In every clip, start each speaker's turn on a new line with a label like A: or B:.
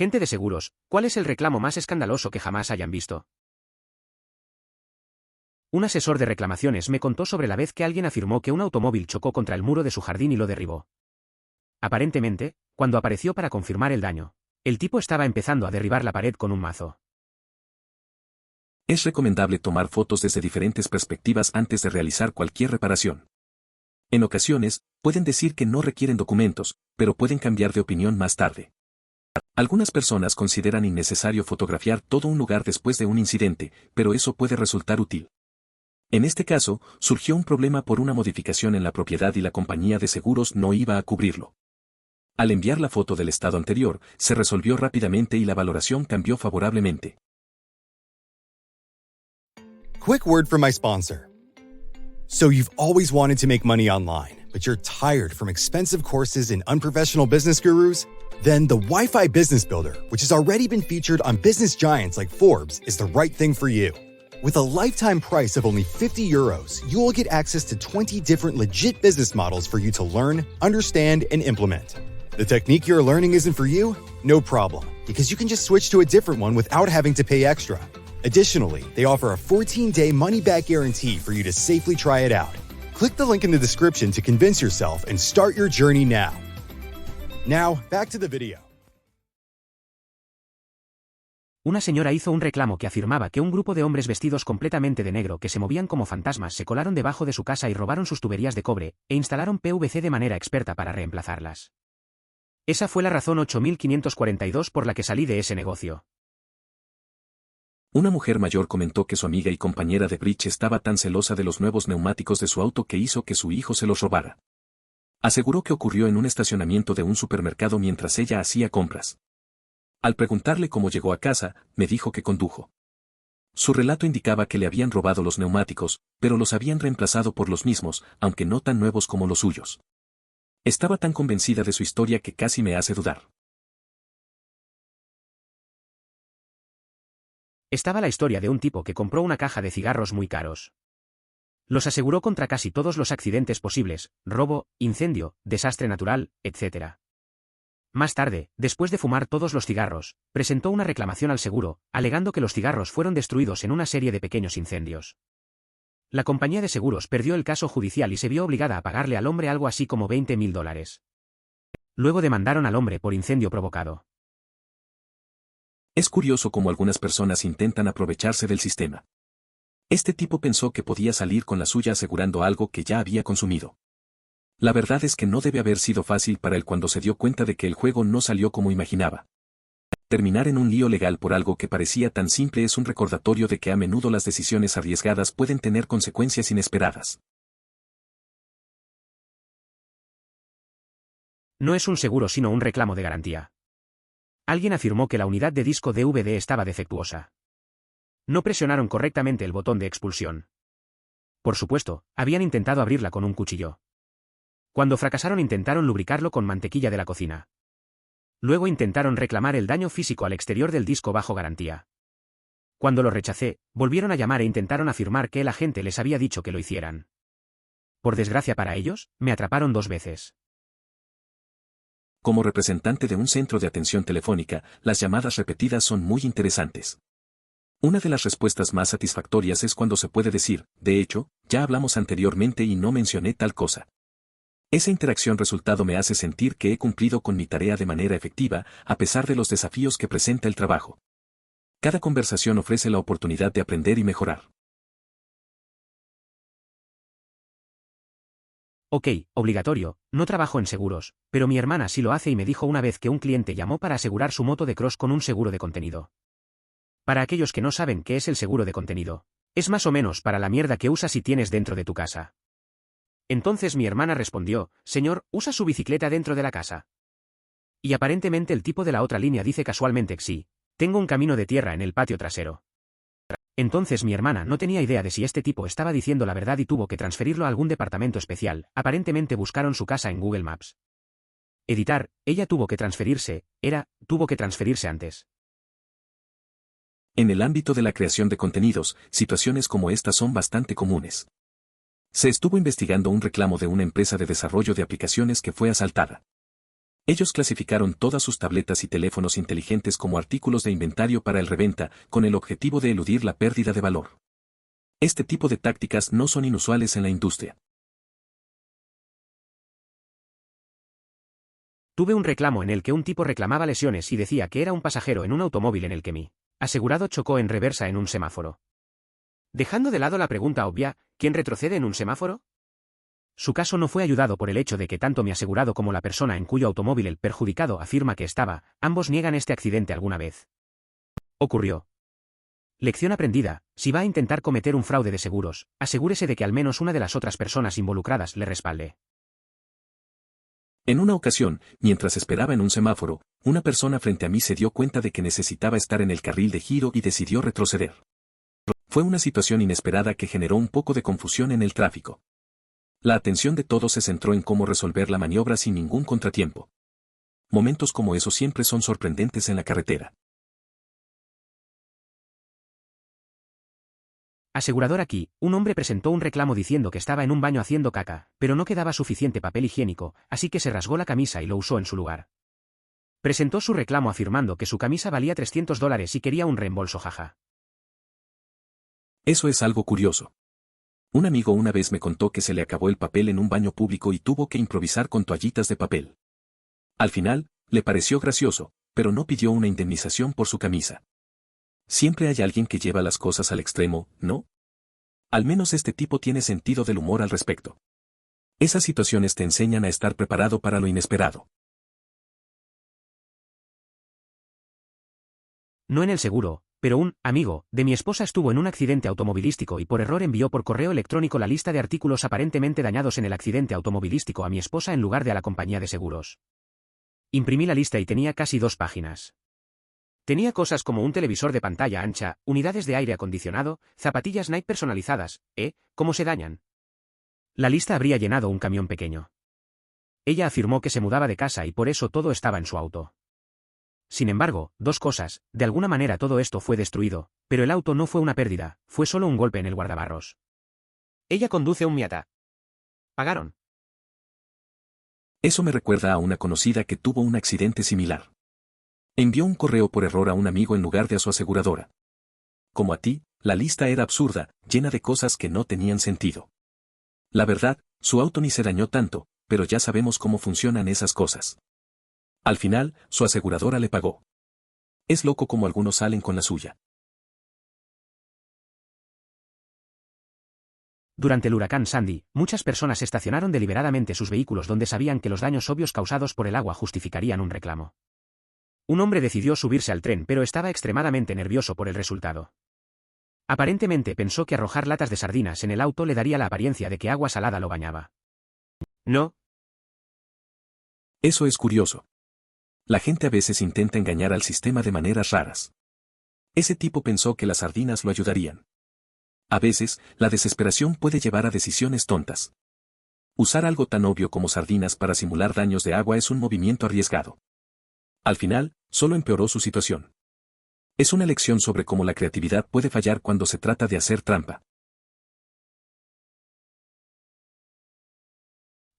A: Gente de seguros, ¿cuál es el reclamo más escandaloso que jamás hayan visto? Un asesor de reclamaciones me contó sobre la vez que alguien afirmó que un automóvil chocó contra el muro de su jardín y lo derribó. Aparentemente, cuando apareció para confirmar el daño, el tipo estaba empezando a derribar la pared con un mazo.
B: Es recomendable tomar fotos desde diferentes perspectivas antes de realizar cualquier reparación. En ocasiones, pueden decir que no requieren documentos, pero pueden cambiar de opinión más tarde. Algunas personas consideran innecesario fotografiar todo un lugar después de un incidente, pero eso puede resultar útil. En este caso, surgió un problema por una modificación en la propiedad y la compañía de seguros no iba a cubrirlo. Al enviar la foto del estado anterior, se resolvió rápidamente y la valoración cambió favorablemente.
C: Quick word from my sponsor. So you've always wanted to make money online, but you're tired from expensive courses and unprofessional business gurus? Then the Wi-Fi Business Builder, which has already been featured on business giants like Forbes, is the right thing for you. With a lifetime price of only €50, you will get access to 20 different legit business models for you to learn, understand, and implement. The technique you're learning isn't for you? No problem, because you can just switch to a different one without having to pay extra. Additionally, they offer a 14-day money-back guarantee for you to safely try it out. Click the link in the description to convince yourself and start your journey now. Now, back to the video.
A: Una señora hizo un reclamo que afirmaba que un grupo de hombres vestidos completamente de negro que se movían como fantasmas se colaron debajo de su casa y robaron sus tuberías de cobre, e instalaron PVC de manera experta para reemplazarlas. Esa fue la razón 8542 por la que salí de ese negocio.
B: Una mujer mayor comentó que su amiga y compañera de bridge estaba tan celosa de los nuevos neumáticos de su auto que hizo que su hijo se los robara. Aseguró que ocurrió en un estacionamiento de un supermercado mientras ella hacía compras. Al preguntarle cómo llegó a casa, me dijo que condujo. Su relato indicaba que le habían robado los neumáticos, pero los habían reemplazado por los mismos, aunque no tan nuevos como los suyos. Estaba tan convencida de su historia que casi me hace dudar.
A: Estaba la historia de un tipo que compró una caja de cigarros muy caros. Los aseguró contra casi todos los accidentes posibles, robo, incendio, desastre natural, etc. Más tarde, después de fumar todos los cigarros, presentó una reclamación al seguro, alegando que los cigarros fueron destruidos en una serie de pequeños incendios. La compañía de seguros perdió el caso judicial y se vio obligada a pagarle al hombre algo así como $20.000. Luego demandaron al hombre por incendio provocado.
B: Es curioso cómo algunas personas intentan aprovecharse del sistema. Este tipo pensó que podía salir con la suya asegurando algo que ya había consumido. La verdad es que no debe haber sido fácil para él cuando se dio cuenta de que el juego no salió como imaginaba. Terminar en un lío legal por algo que parecía tan simple es un recordatorio de que a menudo las decisiones arriesgadas pueden tener consecuencias inesperadas.
A: No es un seguro sino un reclamo de garantía. Alguien afirmó que la unidad de disco DVD estaba defectuosa. No presionaron correctamente el botón de expulsión. Por supuesto, habían intentado abrirla con un cuchillo. Cuando fracasaron intentaron lubricarlo con mantequilla de la cocina. Luego intentaron reclamar el daño físico al exterior del disco bajo garantía. Cuando lo rechacé, volvieron a llamar e intentaron afirmar que el agente les había dicho que lo hicieran. Por desgracia para ellos, me atraparon 2 veces.
B: Como representante de un centro de atención telefónica, las llamadas repetidas son muy interesantes. Una de las respuestas más satisfactorias es cuando se puede decir, de hecho, ya hablamos anteriormente y no mencioné tal cosa. Esa interacción resultado me hace sentir que he cumplido con mi tarea de manera efectiva, a pesar de los desafíos que presenta el trabajo. Cada conversación ofrece la oportunidad de aprender y mejorar.
A: Ok, obligatorio, no trabajo en seguros, pero mi hermana sí lo hace y me dijo una vez que un cliente llamó para asegurar su moto de cross con un seguro de contenido. Para aquellos que no saben qué es el seguro de contenido, es más o menos para la mierda que usas y tienes dentro de tu casa. Entonces mi hermana respondió, señor, ¿usa su bicicleta dentro de la casa? Y aparentemente el tipo de la otra línea dice casualmente que sí, tengo un camino de tierra en el patio trasero. Entonces mi hermana no tenía idea de si este tipo estaba diciendo la verdad y tuvo que transferirlo a algún departamento especial, aparentemente buscaron su casa en Google Maps. Editar, ella tuvo que transferirse antes.
B: En el ámbito de la creación de contenidos, situaciones como estas son bastante comunes. Se estuvo investigando un reclamo de una empresa de desarrollo de aplicaciones que fue asaltada. Ellos clasificaron todas sus tabletas y teléfonos inteligentes como artículos de inventario para el reventa, con el objetivo de eludir la pérdida de valor. Este tipo de tácticas no son inusuales en la industria.
A: Tuve un reclamo en el que un tipo reclamaba lesiones y decía que era un pasajero en un automóvil en el que mi asegurado chocó en reversa en un semáforo. Dejando de lado la pregunta obvia, ¿quién retrocede en un semáforo? Su caso no fue ayudado por el hecho de que tanto mi asegurado como la persona en cuyo automóvil el perjudicado afirma que estaba, ambos niegan este accidente alguna vez. Ocurrió. Lección aprendida: si va a intentar cometer un fraude de seguros, asegúrese de que al menos una de las otras personas involucradas le respalde.
B: En una ocasión, mientras esperaba en un semáforo, una persona frente a mí se dio cuenta de que necesitaba estar en el carril de giro y decidió retroceder. Fue una situación inesperada que generó un poco de confusión en el tráfico. La atención de todos se centró en cómo resolver la maniobra sin ningún contratiempo. Momentos como esos siempre son sorprendentes en la carretera.
A: Asegurador aquí, un hombre presentó un reclamo diciendo que estaba en un baño haciendo caca, pero no quedaba suficiente papel higiénico, así que se rasgó la camisa y lo usó en su lugar. Presentó su reclamo afirmando que su camisa valía $300 y quería un reembolso, jaja.
B: Eso es algo curioso. Un amigo una vez me contó que se le acabó el papel en un baño público y tuvo que improvisar con toallitas de papel. Al final, le pareció gracioso, pero no pidió una indemnización por su camisa. Siempre hay alguien que lleva las cosas al extremo, ¿no? Al menos este tipo tiene sentido del humor al respecto. Esas situaciones te enseñan a estar preparado para lo inesperado.
A: No en el seguro, pero un amigo de mi esposa estuvo en un accidente automovilístico y por error envió por correo electrónico la lista de artículos aparentemente dañados en el accidente automovilístico a mi esposa en lugar de a la compañía de seguros. Imprimí la lista y tenía casi 2 páginas. Tenía cosas como un televisor de pantalla ancha, unidades de aire acondicionado, zapatillas Nike personalizadas, ¿cómo se dañan? La lista habría llenado un camión pequeño. Ella afirmó que se mudaba de casa y por eso todo estaba en su auto. Sin embargo, 2 cosas: de alguna manera todo esto fue destruido, pero el auto no fue una pérdida, fue solo un golpe en el guardabarros. Ella conduce un Miata. ¿Pagaron?
B: Eso me recuerda a una conocida que tuvo un accidente similar. Envió un correo por error a un amigo en lugar de a su aseguradora. Como a ti, la lista era absurda, llena de cosas que no tenían sentido. La verdad, su auto ni se dañó tanto, pero ya sabemos cómo funcionan esas cosas. Al final, su aseguradora le pagó. Es loco como algunos salen con la suya.
A: Durante el huracán Sandy, muchas personas estacionaron deliberadamente sus vehículos donde sabían que los daños obvios causados por el agua justificarían un reclamo. Un hombre decidió subirse al tren pero estaba extremadamente nervioso por el resultado. Aparentemente pensó que arrojar latas de sardinas en el auto le daría la apariencia de que agua salada lo bañaba. ¿No?
B: Eso es curioso. La gente a veces intenta engañar al sistema de maneras raras. Ese tipo pensó que las sardinas lo ayudarían. A veces, la desesperación puede llevar a decisiones tontas. Usar algo tan obvio como sardinas para simular daños de agua es un movimiento arriesgado. Al final, solo empeoró su situación. Es una lección sobre cómo la creatividad puede fallar cuando se trata de hacer trampa.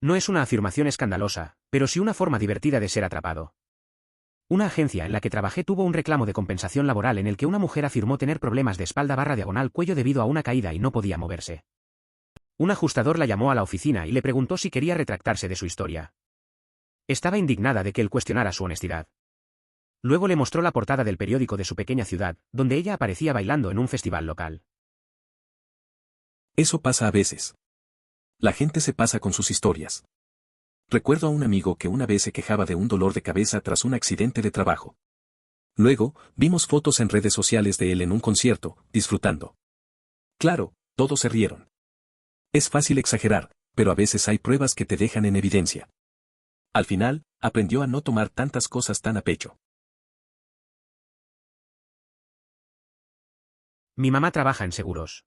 A: No es una afirmación escandalosa, pero sí una forma divertida de ser atrapado. Una agencia en la que trabajé tuvo un reclamo de compensación laboral en el que una mujer afirmó tener problemas de espalda/diagonal-cuello debido a una caída y no podía moverse. Un ajustador la llamó a la oficina y le preguntó si quería retractarse de su historia. Estaba indignada de que él cuestionara su honestidad. Luego le mostró la portada del periódico de su pequeña ciudad, donde ella aparecía bailando en un festival local.
B: Eso pasa a veces. La gente se pasa con sus historias. Recuerdo a un amigo que una vez se quejaba de un dolor de cabeza tras un accidente de trabajo. Luego, vimos fotos en redes sociales de él en un concierto, disfrutando. Claro, todos se rieron. Es fácil exagerar, pero a veces hay pruebas que te dejan en evidencia. Al final, aprendió a no tomar tantas cosas tan a pecho.
A: Mi mamá trabaja en seguros.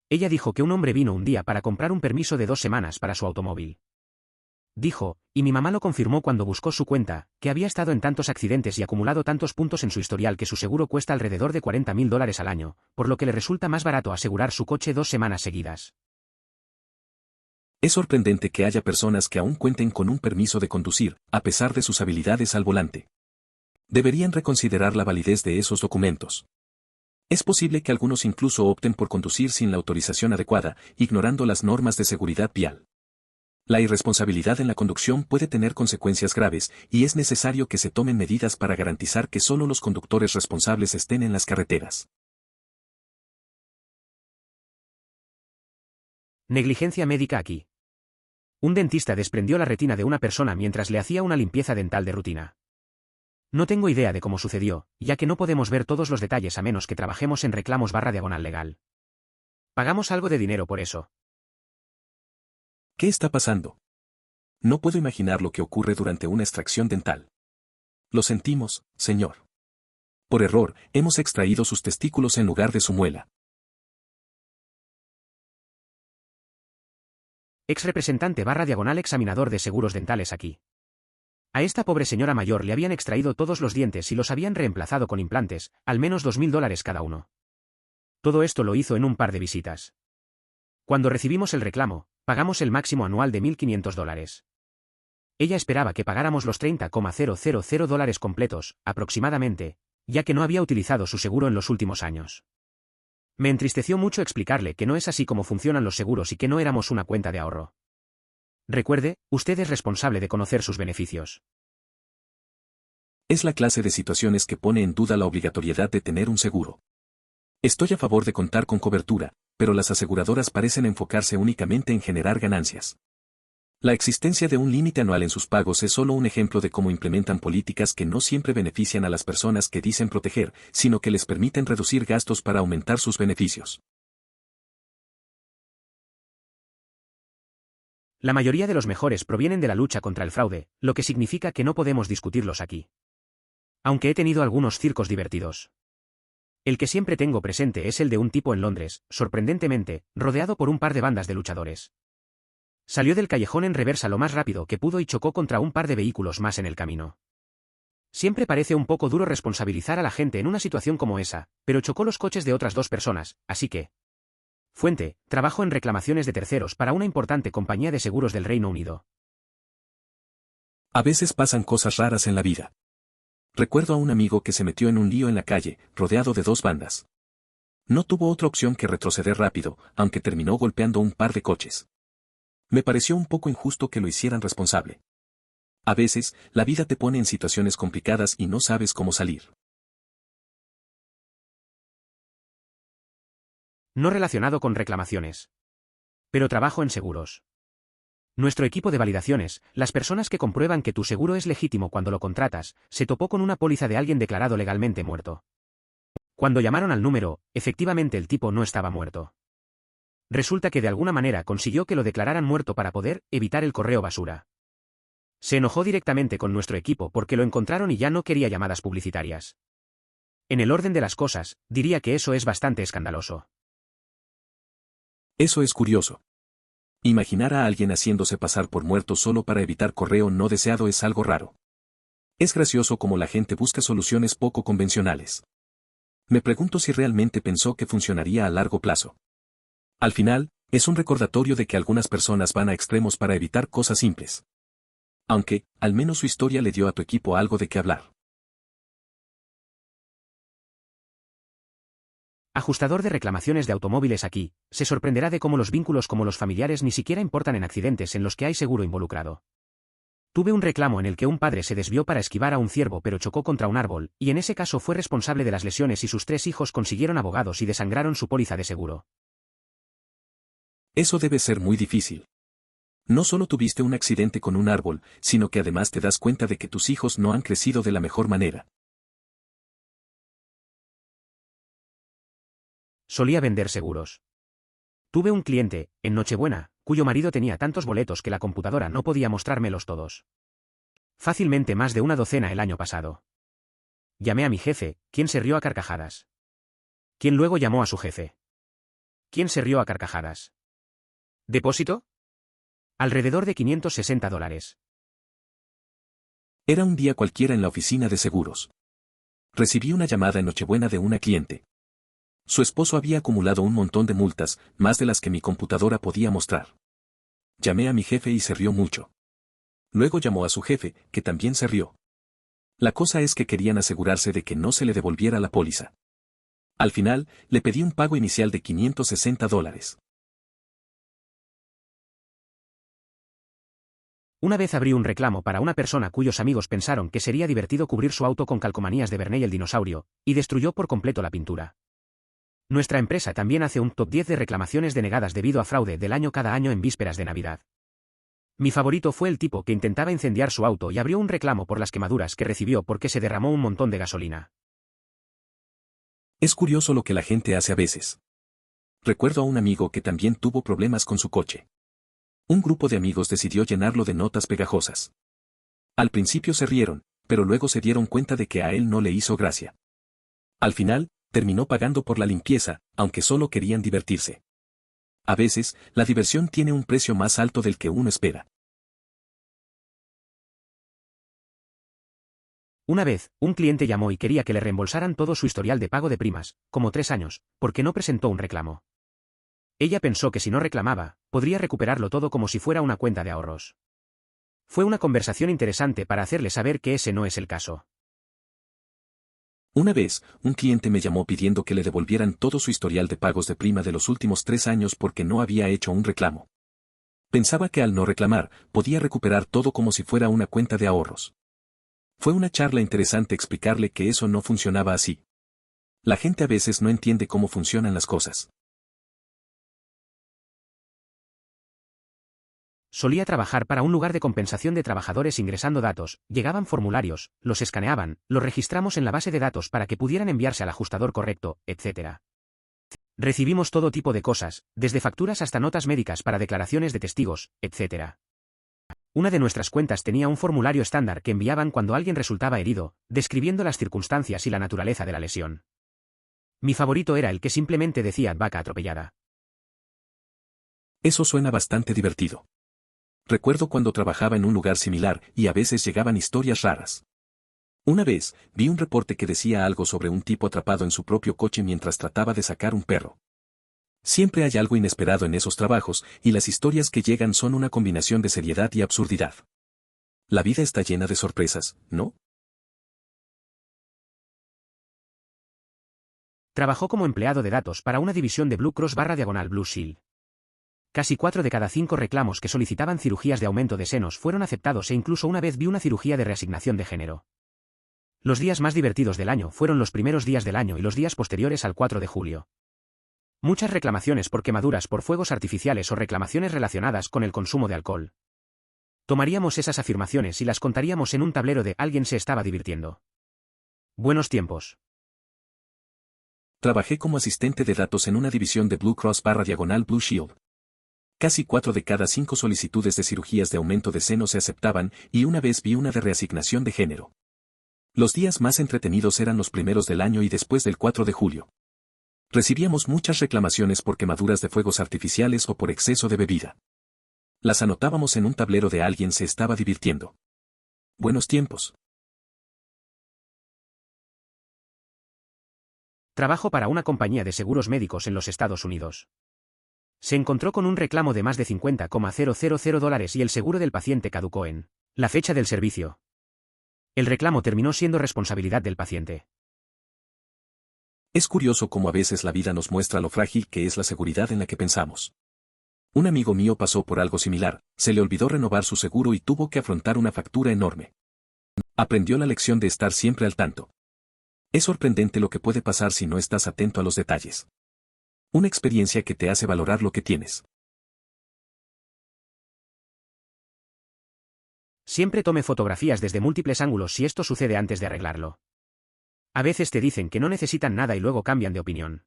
A: Ella dijo que un hombre vino un día para comprar un permiso de 2 semanas para su automóvil. Dijo, y mi mamá lo confirmó cuando buscó su cuenta, que había estado en tantos accidentes y acumulado tantos puntos en su historial que su seguro cuesta alrededor de $40,000 al año, por lo que le resulta más barato asegurar su coche 2 semanas seguidas.
B: Es sorprendente que haya personas que aún cuenten con un permiso de conducir, a pesar de sus habilidades al volante. Deberían reconsiderar la validez de esos documentos. Es posible que algunos incluso opten por conducir sin la autorización adecuada, ignorando las normas de seguridad vial. La irresponsabilidad en la conducción puede tener consecuencias graves, y es necesario que se tomen medidas para garantizar que solo los conductores responsables estén en las carreteras.
A: Negligencia médica aquí. Un dentista desprendió la retina de una persona mientras le hacía una limpieza dental de rutina. No tengo idea de cómo sucedió, ya que no podemos ver todos los detalles a menos que trabajemos en reclamos/diagonal legal. Pagamos algo de dinero por eso.
B: ¿Qué está pasando? No puedo imaginar lo que ocurre durante una extracción dental. Lo sentimos, señor. Por error, hemos extraído sus testículos en lugar de su muela.
A: Ex representante/diagonal examinador de seguros dentales aquí. A esta pobre señora mayor le habían extraído todos los dientes y los habían reemplazado con implantes, al menos $2.000 cada uno. Todo esto lo hizo en un par de visitas. Cuando recibimos el reclamo, pagamos el máximo anual de $1.500. Ella esperaba que pagáramos los $30,000 completos, aproximadamente, ya que no había utilizado su seguro en los últimos años. Me entristeció mucho explicarle que no es así como funcionan los seguros y que no éramos una cuenta de ahorro. Recuerde, usted es responsable de conocer sus beneficios.
B: Es la clase de situaciones que pone en duda la obligatoriedad de tener un seguro. Estoy a favor de contar con cobertura, pero las aseguradoras parecen enfocarse únicamente en generar ganancias. La existencia de un límite anual en sus pagos es solo un ejemplo de cómo implementan políticas que no siempre benefician a las personas que dicen proteger, sino que les permiten reducir gastos para aumentar sus beneficios.
A: La mayoría de los mejores provienen de la lucha contra el fraude, lo que significa que no podemos discutirlos aquí. Aunque he tenido algunos circos divertidos. El que siempre tengo presente es el de un tipo en Londres, sorprendentemente, rodeado por un par de bandas de luchadores. Salió del callejón en reversa lo más rápido que pudo y chocó contra un par de vehículos más en el camino. Siempre parece un poco duro responsabilizar a la gente en una situación como esa, pero chocó los coches de otras dos personas, así que... Fuente, trabajo en reclamaciones de terceros para una importante compañía de seguros del Reino Unido.
B: A veces pasan cosas raras en la vida. Recuerdo a un amigo que se metió en un lío en la calle, rodeado de dos bandas. No tuvo otra opción que retroceder rápido, aunque terminó golpeando un par de coches. Me pareció un poco injusto que lo hicieran responsable. A veces, la vida te pone en situaciones complicadas y no sabes cómo salir.
A: No relacionado con reclamaciones. Pero trabajo en seguros. Nuestro equipo de validaciones, las personas que comprueban que tu seguro es legítimo cuando lo contratas, se topó con una póliza de alguien declarado legalmente muerto. Cuando llamaron al número, efectivamente el tipo no estaba muerto. Resulta que de alguna manera consiguió que lo declararan muerto para poder evitar el correo basura. Se enojó directamente con nuestro equipo porque lo encontraron y ya no quería llamadas publicitarias. En el orden de las cosas, diría que eso es bastante escandaloso.
B: Eso es curioso. Imaginar a alguien haciéndose pasar por muerto solo para evitar correo no deseado es algo raro. Es gracioso cómo la gente busca soluciones poco convencionales. Me pregunto si realmente pensó que funcionaría a largo plazo. Al final, es un recordatorio de que algunas personas van a extremos para evitar cosas simples. Aunque, al menos su historia le dio a tu equipo algo de qué hablar.
A: Ajustador de reclamaciones de automóviles aquí, se sorprenderá de cómo los vínculos como los familiares ni siquiera importan en accidentes en los que hay seguro involucrado. Tuve un reclamo en el que un padre se desvió para esquivar a un ciervo pero chocó contra un árbol, y en ese caso fue responsable de las lesiones y sus 3 hijos consiguieron abogados y desangraron su póliza de seguro.
B: Eso debe ser muy difícil. No solo tuviste un accidente con un árbol, sino que además te das cuenta de que tus hijos no han crecido de la mejor manera.
A: Solía vender seguros. Tuve un cliente, en Nochebuena, cuyo marido tenía tantos boletos que la computadora no podía mostrármelos todos. Fácilmente más de una docena el año pasado. Llamé a mi jefe, quien se rió a carcajadas. Quien luego llamó a su jefe. ¿Quién se rió a carcajadas? ¿Depósito? Alrededor de $560.
B: Era un día cualquiera en la oficina de seguros. Recibí una llamada en Nochebuena de una cliente. Su esposo había acumulado un montón de multas, más de las que mi computadora podía mostrar. Llamé a mi jefe y se rió mucho. Luego llamó a su jefe, que también se rió. La cosa es que querían asegurarse de que no se le devolviera la póliza. Al final, le pedí un pago inicial de $560.
A: Una vez abrí un reclamo para una persona cuyos amigos pensaron que sería divertido cubrir su auto con calcomanías de Barney el dinosaurio, y destruyó por completo la pintura. Nuestra empresa también hace un top 10 de reclamaciones denegadas debido a fraude del año cada año en vísperas de Navidad. Mi favorito fue el tipo que intentaba incendiar su auto y abrió un reclamo por las quemaduras que recibió porque se derramó un montón de gasolina.
B: Es curioso lo que la gente hace a veces. Recuerdo a un amigo que también tuvo problemas con su coche. Un grupo de amigos decidió llenarlo de notas pegajosas. Al principio se rieron, pero luego se dieron cuenta de que a él no le hizo gracia. Al final, terminó pagando por la limpieza, aunque solo querían divertirse. A veces, la diversión tiene un precio más alto del que uno espera.
A: Una vez, un cliente llamó y quería que le reembolsaran todo su historial de pago de primas, como 3 años, porque no presentó un reclamo. Ella pensó que si no reclamaba, podría recuperarlo todo como si fuera una cuenta de ahorros. Fue una conversación interesante para hacerle saber que ese no es el caso.
B: Una vez, un cliente me llamó pidiendo que le devolvieran todo su historial de pagos de prima de los últimos 3 años porque no había hecho un reclamo. Pensaba que al no reclamar, podía recuperar todo como si fuera una cuenta de ahorros. Fue una charla interesante explicarle que eso no funcionaba así. La gente a veces no entiende cómo funcionan las cosas.
A: Solía trabajar para un lugar de compensación de trabajadores ingresando datos, llegaban formularios, los escaneaban, los registramos en la base de datos para que pudieran enviarse al ajustador correcto, etc. Recibimos todo tipo de cosas, desde facturas hasta notas médicas para declaraciones de testigos, etc. Una de nuestras cuentas tenía un formulario estándar que enviaban cuando alguien resultaba herido, describiendo las circunstancias y la naturaleza de la lesión. Mi favorito era el que simplemente decía vaca atropellada.
B: Eso suena bastante divertido. Recuerdo cuando trabajaba en un lugar similar y a veces llegaban historias raras. Una vez, vi un reporte que decía algo sobre un tipo atrapado en su propio coche mientras trataba de sacar un perro. Siempre hay algo inesperado en esos trabajos, y las historias que llegan son una combinación de seriedad y absurdidad. La vida está llena de sorpresas, ¿no?
A: Trabajó como empleado de datos para una división de Blue Cross /Blue Shield. Casi 4 de cada 5 reclamos que solicitaban cirugías de aumento de senos fueron aceptados e incluso una vez vi una cirugía de reasignación de género. Los días más divertidos del año fueron los primeros días del año y los días posteriores al 4 de julio. Muchas reclamaciones por quemaduras por fuegos artificiales o reclamaciones relacionadas con el consumo de alcohol. Tomaríamos esas afirmaciones y las contaríamos en un tablero de alguien se estaba divirtiendo. Buenos tiempos.
B: Trabajé como asistente de datos en una división de Blue Cross /Blue Shield. Casi 4 de cada 5 solicitudes de cirugías de aumento de seno se aceptaban y una vez vi una de reasignación de género. Los días más entretenidos eran los primeros del año y después del 4 de julio. Recibíamos muchas reclamaciones por quemaduras de fuegos artificiales o por exceso de bebida. Las anotábamos en un tablero de alguien se estaba divirtiendo. Buenos tiempos.
A: Trabajo para una compañía de seguros médicos en los Estados Unidos. Se encontró con un reclamo de más de $50,000 y el seguro del paciente caducó en la fecha del servicio. El reclamo terminó siendo responsabilidad del paciente.
B: Es curioso cómo a veces la vida nos muestra lo frágil que es la seguridad en la que pensamos. Un amigo mío pasó por algo similar, se le olvidó renovar su seguro y tuvo que afrontar una factura enorme. Aprendió la lección de estar siempre al tanto. Es sorprendente lo que puede pasar si no estás atento a los detalles. Una experiencia que te hace valorar lo que tienes.
A: Siempre tome fotografías desde múltiples ángulos si esto sucede antes de arreglarlo. A veces te dicen que no necesitan nada y luego cambian de opinión.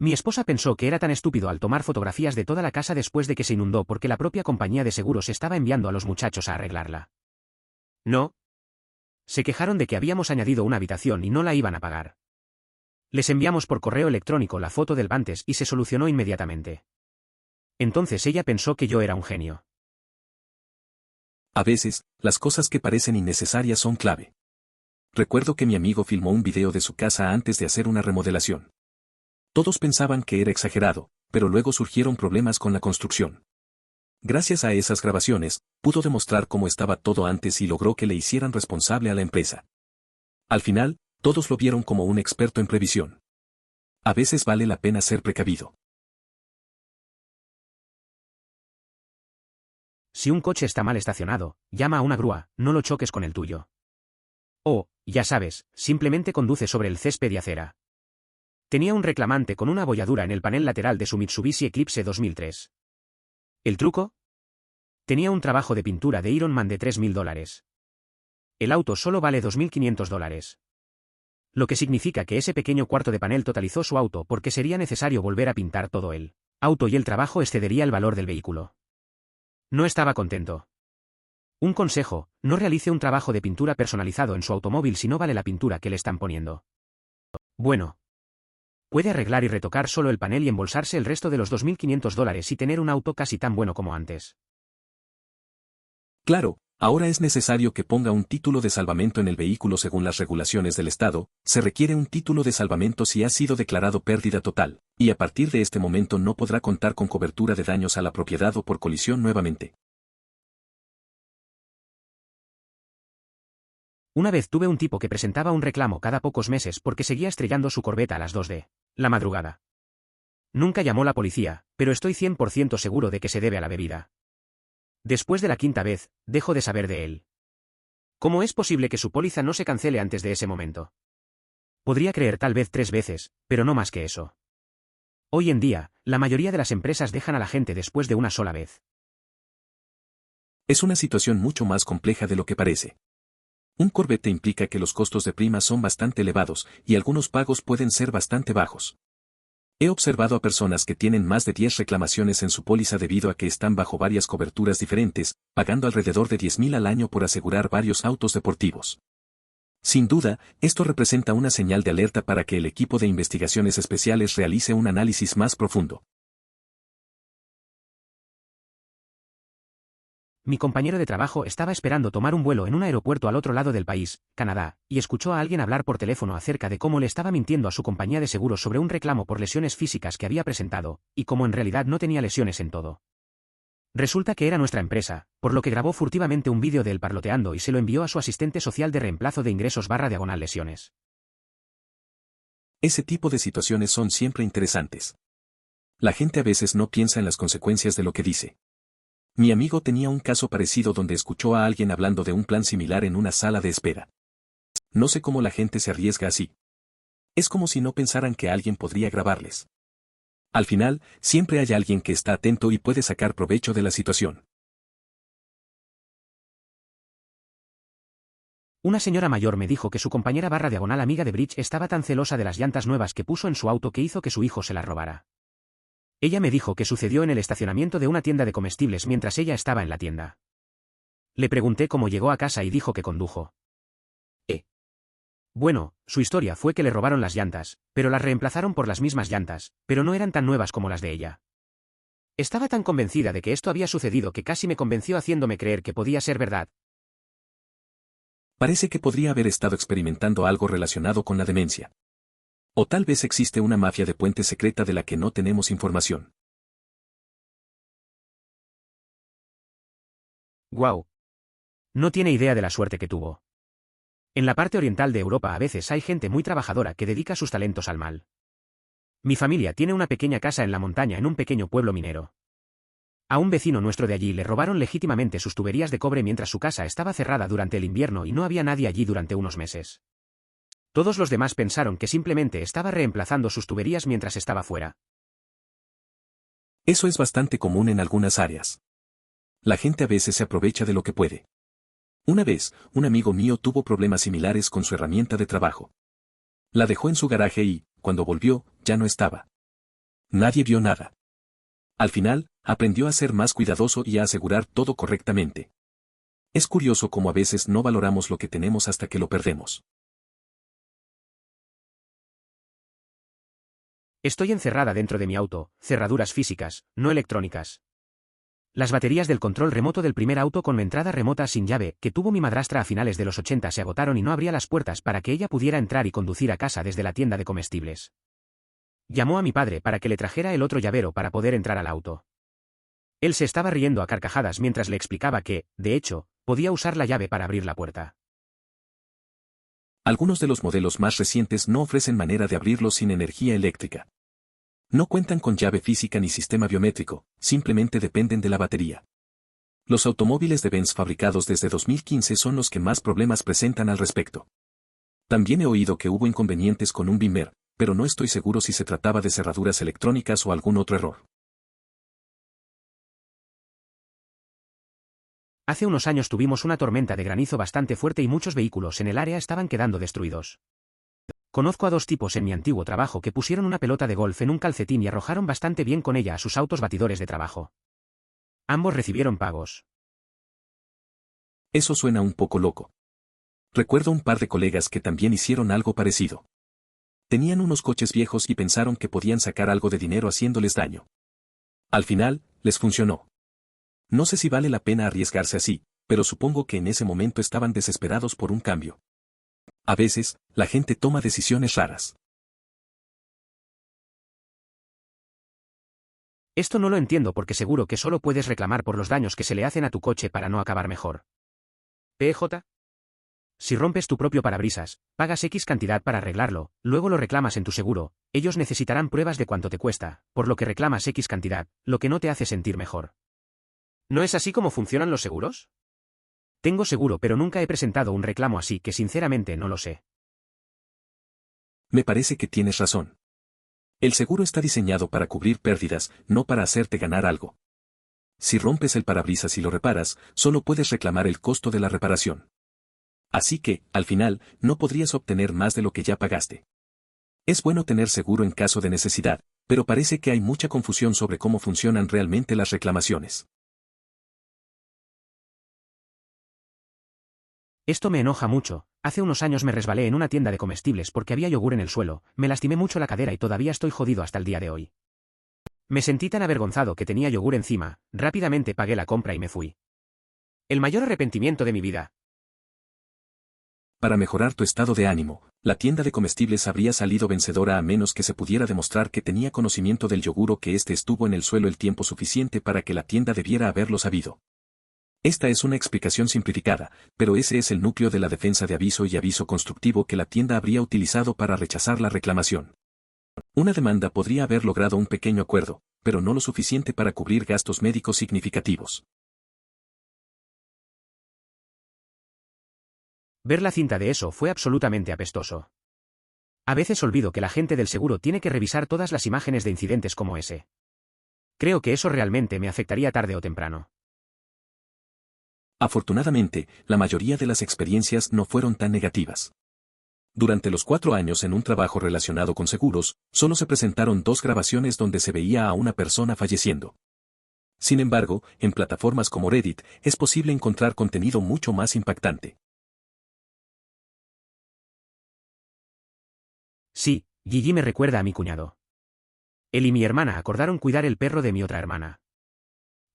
A: Mi esposa pensó que era tan estúpido al tomar fotografías de toda la casa después de que se inundó porque la propia compañía de seguros estaba enviando a los muchachos a arreglarla. No. Se quejaron de que habíamos añadido una habitación y no la iban a pagar. Les enviamos por correo electrónico la foto del antes y se solucionó inmediatamente. Entonces ella pensó que yo era un genio.
B: A veces, las cosas que parecen innecesarias son clave. Recuerdo que mi amigo filmó un video de su casa antes de hacer una remodelación. Todos pensaban que era exagerado, pero luego surgieron problemas con la construcción. Gracias a esas grabaciones, pudo demostrar cómo estaba todo antes y logró que le hicieran responsable a la empresa. Al final, todos lo vieron como un experto en previsión. A veces vale la pena ser precavido.
A: Si un coche está mal estacionado, llama a una grúa, no lo choques con el tuyo. O, ya sabes, simplemente conduce sobre el césped y acera. Tenía un reclamante con una abolladura en el panel lateral de su Mitsubishi Eclipse 2003. ¿El truco? Tenía un trabajo de pintura de Iron Man de $3.000. El auto solo vale $2.500. Lo que significa que ese pequeño cuarto de panel totalizó su auto porque sería necesario volver a pintar todo el auto y el trabajo excedería el valor del vehículo. No estaba contento. Un consejo, no realice un trabajo de pintura personalizado en su automóvil si no vale la pintura que le están poniendo. Bueno. Puede arreglar y retocar solo el panel y embolsarse el resto de los $2.500 y tener un auto casi tan bueno como antes.
B: Claro, ahora es necesario que ponga un título de salvamento en el vehículo según las regulaciones del Estado, se requiere un título de salvamento si ha sido declarado pérdida total, y a partir de este momento no podrá contar con cobertura de daños a la propiedad o por colisión nuevamente.
A: Una vez tuve un tipo que presentaba un reclamo cada pocos meses porque seguía estrellando su corbeta a las 2 de la madrugada. Nunca llamó la policía, pero estoy 100% seguro de que se debe a la bebida. Después de la quinta vez, dejo de saber de él. ¿Cómo es posible que su póliza no se cancele antes de ese momento? Podría creer tal vez 3 veces, pero no más que eso. Hoy en día, la mayoría de las empresas dejan a la gente después de una sola vez.
B: Es una situación mucho más compleja de lo que parece. Un Corvette implica que los costos de prima son bastante elevados y algunos pagos pueden ser bastante bajos. He observado a personas que tienen más de 10 reclamaciones en su póliza debido a que están bajo varias coberturas diferentes, pagando alrededor de $10.000 al año por asegurar varios autos deportivos. Sin duda, esto representa una señal de alerta para que el equipo de investigaciones especiales realice un análisis más profundo.
A: Mi compañero de trabajo estaba esperando tomar un vuelo en un aeropuerto al otro lado del país, Canadá, y escuchó a alguien hablar por teléfono acerca de cómo le estaba mintiendo a su compañía de seguros sobre un reclamo por lesiones físicas que había presentado, y cómo en realidad no tenía lesiones en todo. Resulta que era nuestra empresa, por lo que grabó furtivamente un vídeo de él parloteando y se lo envió a su asistente social de reemplazo de ingresos / lesiones.
B: Ese tipo de situaciones son siempre interesantes. La gente a veces no piensa en las consecuencias de lo que dice. Mi amigo tenía un caso parecido donde escuchó a alguien hablando de un plan similar en una sala de espera. No sé cómo la gente se arriesga así. Es como si no pensaran que alguien podría grabarles. Al final, siempre hay alguien que está atento y puede sacar provecho de la situación.
A: Una señora mayor me dijo que su compañera / amiga de Bridge estaba tan celosa de las llantas nuevas que puso en su auto que hizo que su hijo se las robara. Ella me dijo que sucedió en el estacionamiento de una tienda de comestibles mientras ella estaba en la tienda. Le pregunté cómo llegó a casa y dijo que condujo. Bueno, su historia fue que le robaron las llantas, pero las reemplazaron por las mismas llantas, pero no eran tan nuevas como las de ella. Estaba tan convencida de que esto había sucedido que casi me convenció haciéndome creer que podía ser verdad.
B: Parece que podría haber estado experimentando algo relacionado con la demencia. O tal vez existe una mafia de puente secreta de la que no tenemos información.
A: Guau. No tiene idea de la suerte que tuvo. En la parte oriental de Europa a veces hay gente muy trabajadora que dedica sus talentos al mal. Mi familia tiene una pequeña casa en la montaña en un pequeño pueblo minero. A un vecino nuestro de allí le robaron legítimamente sus tuberías de cobre mientras su casa estaba cerrada durante el invierno y no había nadie allí durante unos meses. Todos los demás pensaron que simplemente estaba reemplazando sus tuberías mientras estaba fuera.
B: Eso es bastante común en algunas áreas. La gente a veces se aprovecha de lo que puede. Una vez, un amigo mío tuvo problemas similares con su herramienta de trabajo. La dejó en su garaje y, cuando volvió, ya no estaba. Nadie vio nada. Al final, aprendió a ser más cuidadoso y a asegurar todo correctamente. Es curioso cómo a veces no valoramos lo que tenemos hasta que lo perdemos.
A: Estoy encerrada dentro de mi auto, cerraduras físicas, no electrónicas. Las baterías del control remoto del primer auto con entrada remota sin llave, que tuvo mi madrastra a finales de los 80 se agotaron y no abría las puertas para que ella pudiera entrar y conducir a casa desde la tienda de comestibles. Llamó a mi padre para que le trajera el otro llavero para poder entrar al auto. Él se estaba riendo a carcajadas mientras le explicaba que, de hecho, podía usar la llave para abrir la puerta.
B: Algunos de los modelos más recientes no ofrecen manera de abrirlos sin energía eléctrica. No cuentan con llave física ni sistema biométrico, simplemente dependen de la batería. Los automóviles de Benz fabricados desde 2015 son los que más problemas presentan al respecto. También he oído que hubo inconvenientes con un Beamer, pero no estoy seguro si se trataba de cerraduras electrónicas o algún otro error.
A: Hace unos años tuvimos una tormenta de granizo bastante fuerte y muchos vehículos en el área estaban quedando destruidos. Conozco a dos tipos en mi antiguo trabajo que pusieron una pelota de golf en un calcetín y arrojaron bastante bien con ella a sus autos batidores de trabajo. Ambos recibieron pagos.
B: Eso suena un poco loco. Recuerdo un par de colegas que también hicieron algo parecido. Tenían unos coches viejos y pensaron que podían sacar algo de dinero haciéndoles daño. Al final, les funcionó. No sé si vale la pena arriesgarse así, pero supongo que en ese momento estaban desesperados por un cambio. A veces, la gente toma decisiones raras.
A: Esto no lo entiendo porque seguro que solo puedes reclamar por los daños que se le hacen a tu coche para no acabar mejor. PJ. Si rompes tu propio parabrisas, pagas X cantidad para arreglarlo, luego lo reclamas en tu seguro, ellos necesitarán pruebas de cuánto te cuesta, por lo que reclamas X cantidad, lo que no te hace sentir mejor. ¿No es así como funcionan los seguros? Tengo seguro pero nunca he presentado un reclamo así que sinceramente no lo sé.
B: Me parece que tienes razón. El seguro está diseñado para cubrir pérdidas, no para hacerte ganar algo. Si rompes el parabrisas y lo reparas, solo puedes reclamar el costo de la reparación. Así que, al final, no podrías obtener más de lo que ya pagaste. Es bueno tener seguro en caso de necesidad, pero parece que hay mucha confusión sobre cómo funcionan realmente las reclamaciones.
A: Esto me enoja mucho. Hace unos años me resbalé en una tienda de comestibles porque había yogur en el suelo, me lastimé mucho la cadera y todavía estoy jodido hasta el día de hoy. Me sentí tan avergonzado que tenía yogur encima, rápidamente pagué la compra y me fui. El mayor arrepentimiento de mi vida.
B: Para mejorar tu estado de ánimo, la tienda de comestibles habría salido vencedora a menos que se pudiera demostrar que tenía conocimiento del yogur o que éste estuvo en el suelo el tiempo suficiente para que la tienda debiera haberlo sabido. Esta es una explicación simplificada, pero ese es el núcleo de la defensa de aviso y aviso constructivo que la tienda habría utilizado para rechazar la reclamación. Una demanda podría haber logrado un pequeño acuerdo, pero no lo suficiente para cubrir gastos médicos significativos.
A: Ver la cinta de eso fue absolutamente apestoso. A veces olvido que la gente del seguro tiene que revisar todas las imágenes de incidentes como ese. Creo que eso realmente me afectaría tarde o temprano.
B: Afortunadamente, la mayoría de las experiencias no fueron tan negativas. Durante los 4 años en un trabajo relacionado con seguros, solo se presentaron 2 grabaciones donde se veía a una persona falleciendo. Sin embargo, en plataformas como Reddit, es posible encontrar contenido mucho más impactante.
A: Sí, Gigi me recuerda a mi cuñado. Él y mi hermana acordaron cuidar el perro de mi otra hermana.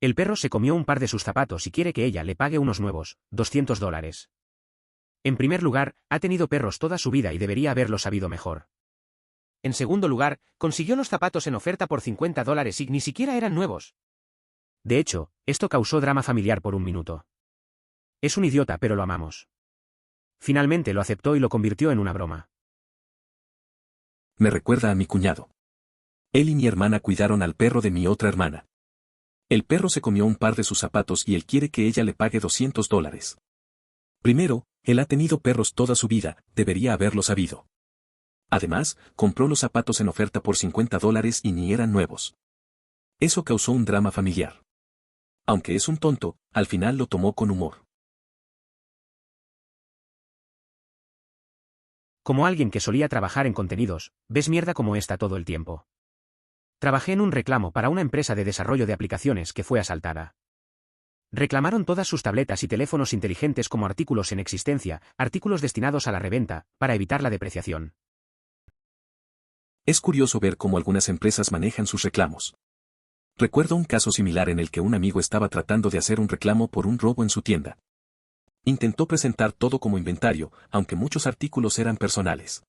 A: El perro se comió un par de sus zapatos y quiere que ella le pague unos nuevos, $200. En primer lugar, ha tenido perros toda su vida y debería haberlo sabido mejor. En segundo lugar, consiguió los zapatos en oferta por $50 y ni siquiera eran nuevos. De hecho, esto causó drama familiar por un minuto. Es un idiota pero lo amamos. Finalmente lo aceptó y lo convirtió en una broma.
B: Me recuerda a mi cuñado. Él y mi hermana cuidaron al perro de mi otra hermana. El perro se comió un par de sus zapatos y él quiere que ella le pague $200. Primero, él ha tenido perros toda su vida, debería haberlo sabido. Además, compró los zapatos en oferta por $50 y ni eran nuevos. Eso causó un drama familiar. Aunque es un tonto, al final lo tomó con humor.
A: Como alguien que solía trabajar en contenidos, ves mierda como esta todo el tiempo. Trabajé en un reclamo para una empresa de desarrollo de aplicaciones que fue asaltada. Reclamaron todas sus tabletas y teléfonos inteligentes como artículos en existencia, artículos destinados a la reventa, para evitar la depreciación.
B: Es curioso ver cómo algunas empresas manejan sus reclamos. Recuerdo un caso similar en el que un amigo estaba tratando de hacer un reclamo por un robo en su tienda. Intentó presentar todo como inventario, aunque muchos artículos eran personales.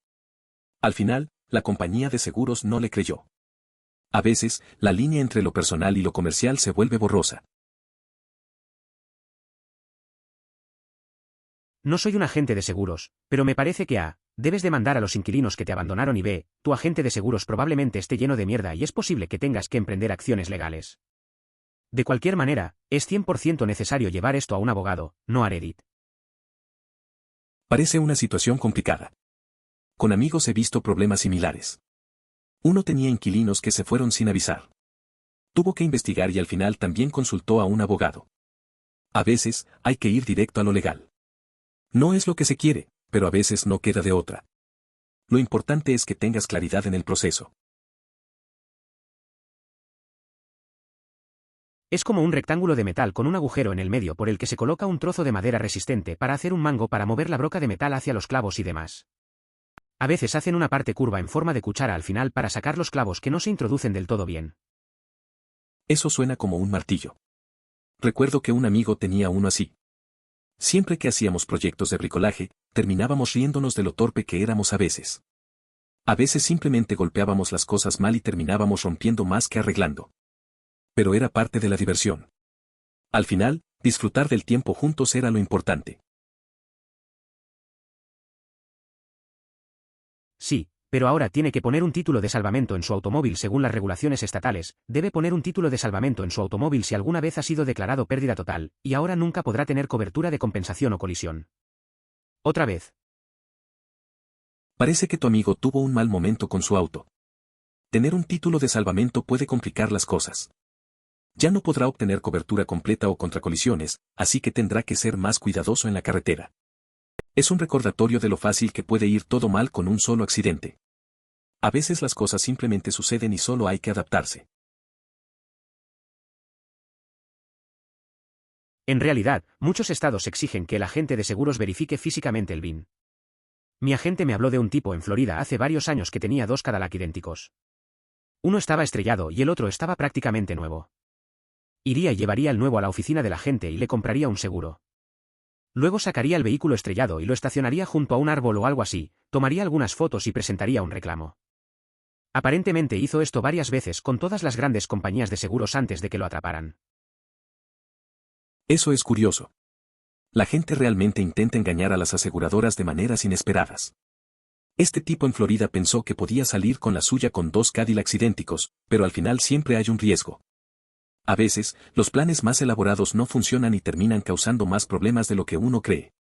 B: Al final, la compañía de seguros no le creyó. A veces, la línea entre lo personal y lo comercial se vuelve borrosa.
A: No soy un agente de seguros, pero me parece que A. Debes demandar a los inquilinos que te abandonaron y B. Tu agente de seguros probablemente esté lleno de mierda y es posible que tengas que emprender acciones legales. De cualquier manera, es 100% necesario llevar esto a un abogado, no a Reddit.
B: Parece una situación complicada. Con amigos he visto problemas similares. Uno tenía inquilinos que se fueron sin avisar. Tuvo que investigar y al final también consultó a un abogado. A veces, hay que ir directo a lo legal. No es lo que se quiere, pero a veces no queda de otra. Lo importante es que tengas claridad en el proceso.
A: Es como un rectángulo de metal con un agujero en el medio por el que se coloca un trozo de madera resistente para hacer un mango para mover la broca de metal hacia los clavos y demás. A veces hacen una parte curva en forma de cuchara al final para sacar los clavos que no se introducen del todo bien.
B: Eso suena como un martillo. Recuerdo que un amigo tenía uno así. Siempre que hacíamos proyectos de bricolaje, terminábamos riéndonos de lo torpe que éramos a veces. A veces simplemente golpeábamos las cosas mal y terminábamos rompiendo más que arreglando. Pero era parte de la diversión. Al final, disfrutar del tiempo juntos era lo importante.
A: Sí, pero ahora tiene que poner un título de salvamento en su automóvil según las regulaciones estatales, debe poner un título de salvamento en su automóvil si alguna vez ha sido declarado pérdida total, y ahora nunca podrá tener cobertura de compensación o colisión. Otra vez.
B: Parece que tu amigo tuvo un mal momento con su auto. Tener un título de salvamento puede complicar las cosas. Ya no podrá obtener cobertura completa o contra colisiones, así que tendrá que ser más cuidadoso en la carretera. Es un recordatorio de lo fácil que puede ir todo mal con un solo accidente. A veces las cosas simplemente suceden y solo hay que adaptarse.
A: En realidad, muchos estados exigen que el agente de seguros verifique físicamente el VIN. Mi agente me habló de un tipo en Florida hace varios años que tenía dos Cadillac idénticos. Uno estaba estrellado y el otro estaba prácticamente nuevo. Iría y llevaría el nuevo a la oficina del agente y le compraría un seguro. Luego sacaría el vehículo estrellado y lo estacionaría junto a un árbol o algo así, tomaría algunas fotos y presentaría un reclamo. Aparentemente hizo esto varias veces con todas las grandes compañías de seguros antes de que lo atraparan.
B: Eso es curioso. La gente realmente intenta engañar a las aseguradoras de maneras inesperadas. Este tipo en Florida pensó que podía salir con la suya con dos Cadillacs idénticos, pero al final siempre hay un riesgo. A veces, los planes más elaborados no funcionan y terminan causando más problemas de lo que uno cree.